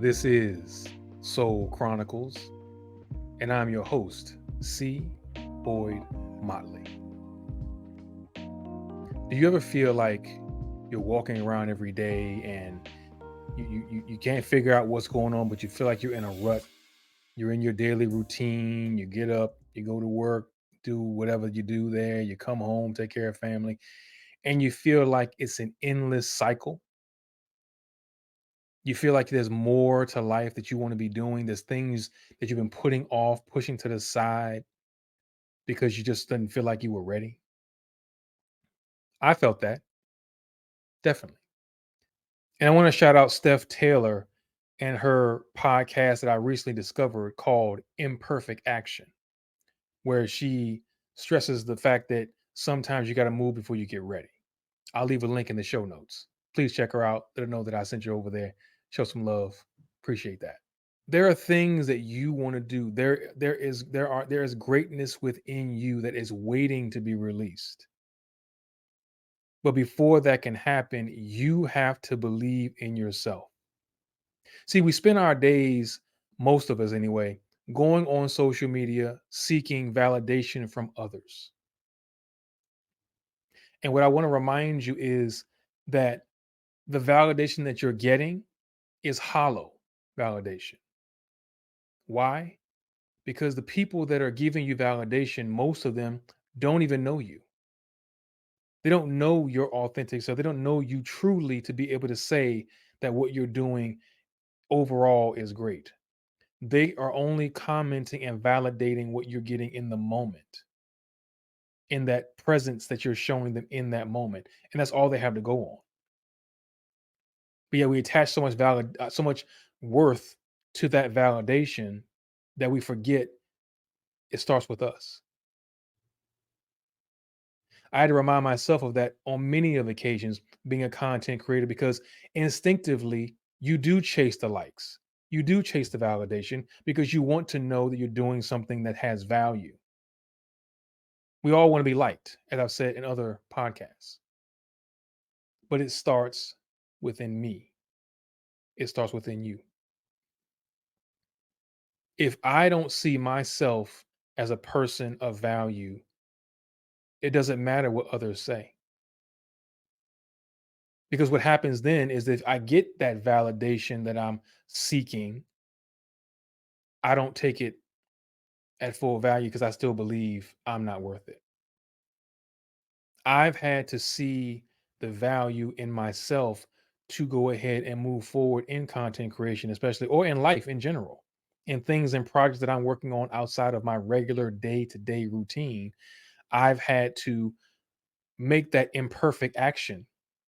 This is Soul Chronicles, and I'm your host, C. Boyd Motley. Do you ever feel like you're walking around every day and you can't figure out what's going on, but you feel like you're in a rut? You're in your daily routine, you get up, you go to work, do whatever you do there, you come home, take care of family, and you feel like it's an endless cycle. You feel like there's more to life that you want to be doing. There's things that you've been putting off, pushing to the side because you just didn't feel like you were ready. I felt that, definitely. And I want to shout out Steph Taylor and her podcast that I recently discovered called Imperfect Action, where she stresses the fact that sometimes you got to move before you get ready. I'll leave a link in the show notes. Please check her out. Let her know that I sent you over there. Show some love. Appreciate that. There are things that you want to do. There is greatness within you that is waiting to be released. But before that can happen, you have to believe in yourself. See, we spend our days, most of us anyway, going on social media seeking validation from others. And what I want to remind you is that the validation that you're getting is hollow validation. Why? Because the people that are giving you validation, most of them don't even know you. They don't know your authentic self. They don't know you truly to be able to say that what you're doing overall is great. They are only commenting and validating what you're getting in the moment, in that presence that you're showing them in that moment. And that's all they have to go on. But yeah, we attach so much worth to that validation that we forget it starts with us. I had to remind myself of that on many of occasions being a content creator because instinctively you do chase the likes. You do chase the validation because you want to know that you're doing something that has value. We all want to be liked, as I've said in other podcasts, but it starts within me. It starts within you. If I don't see myself as a person of value, it doesn't matter what others say. Because what happens then is if I get that validation that I'm seeking, I don't take it at full value because I still believe I'm not worth it. I've had to see the value in myself to go ahead and move forward in content creation, especially, or in life in general, in things and projects that I'm working on outside of my regular day to day routine. I've had to make that imperfect action,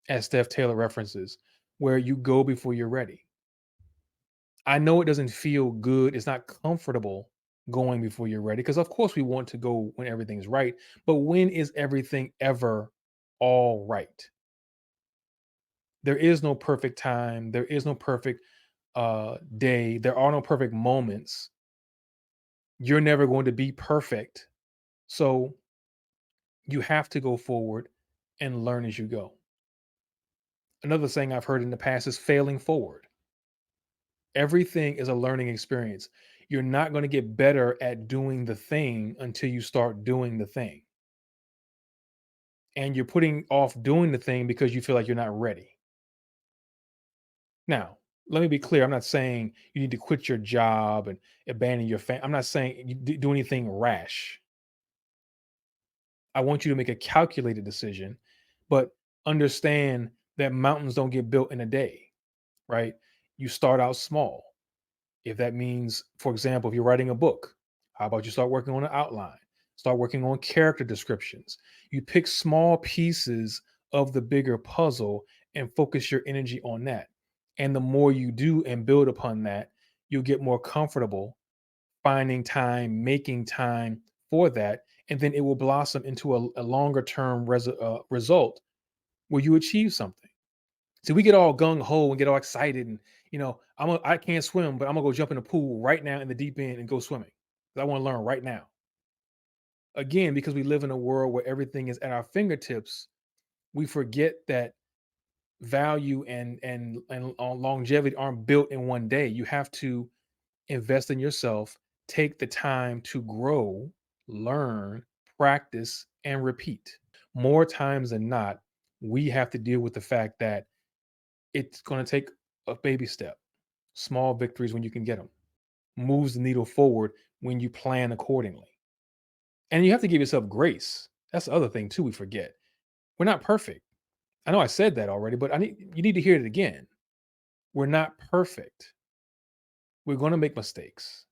as Steph Taylor references, where you go before you're ready. I know it doesn't feel good. It's not comfortable going before you're ready because, of course, we want to go when everything's right. But when is everything ever all right? There is no perfect time. There is no perfect day. There are no perfect moments. You're never going to be perfect. So you have to go forward and learn as you go. Another thing I've heard in the past is failing forward. Everything is a learning experience. You're not going to get better at doing the thing until you start doing the thing. And you're putting off doing the thing because you feel like you're not ready. Now, let me be clear. I'm not saying you need to quit your job and abandon your family. I'm not saying you do anything rash. I want you to make a calculated decision, but understand that mountains don't get built in a day, right? You start out small. If that means, for example, if you're writing a book, how about you start working on an outline? Start working on character descriptions. You pick small pieces of the bigger puzzle and focus your energy on that. And the more you do and build upon that, you'll get more comfortable finding time, making time for that. And then it will blossom into a longer term result where you achieve something. See, we get all gung ho and get all excited, and I can't swim, but I'm gonna go jump in the pool right now in the deep end and go swimming. 'Cause I want to learn right now. Again, because we live in a world where everything is at our fingertips, we forget that value and longevity aren't built in one day. You have to invest in yourself, take the time to grow, learn, practice, and repeat. More times than not, we have to deal with the fact that it's going to take a baby step, small victories when you can get them, moves the needle forward when you plan accordingly. And you have to give yourself grace. That's the other thing too we forget. We're not perfect. I know I said that already, but you need to hear it again. We're not perfect. We're going to make mistakes.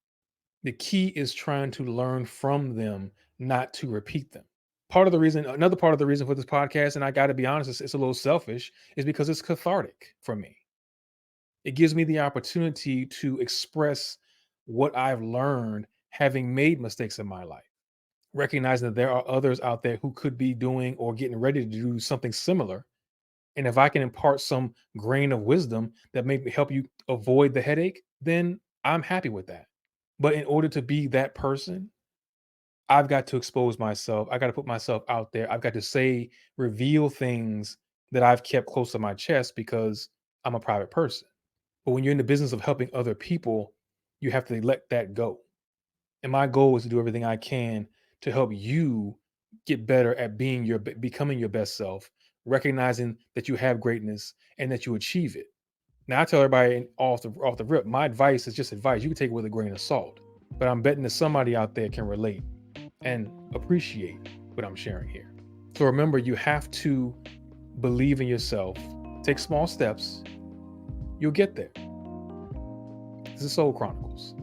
The key is trying to learn from them, not to repeat them. Another part of the reason for this podcast, and I got to be honest, it's a little selfish, is because it's cathartic for me. It gives me the opportunity to express what I've learned having made mistakes in my life, recognizing that there are others out there who could be doing or getting ready to do something similar. And if I can impart some grain of wisdom that may help you avoid the headache, then I'm happy with that. But in order to be that person, I've got to expose myself. I got to put myself out there. I've got to reveal things that I've kept close to my chest because I'm a private person. But when you're in the business of helping other people, you have to let that go. And my goal is to do everything I can to help you get better at becoming your best self, recognizing that you have greatness and that you achieve it. Now I tell everybody off the rip, my advice is just advice. You can take it with a grain of salt. But I'm betting that somebody out there can relate and appreciate what I'm sharing here. So remember, you have to believe in yourself, take small steps, you'll get there. This is Soul Chronicles.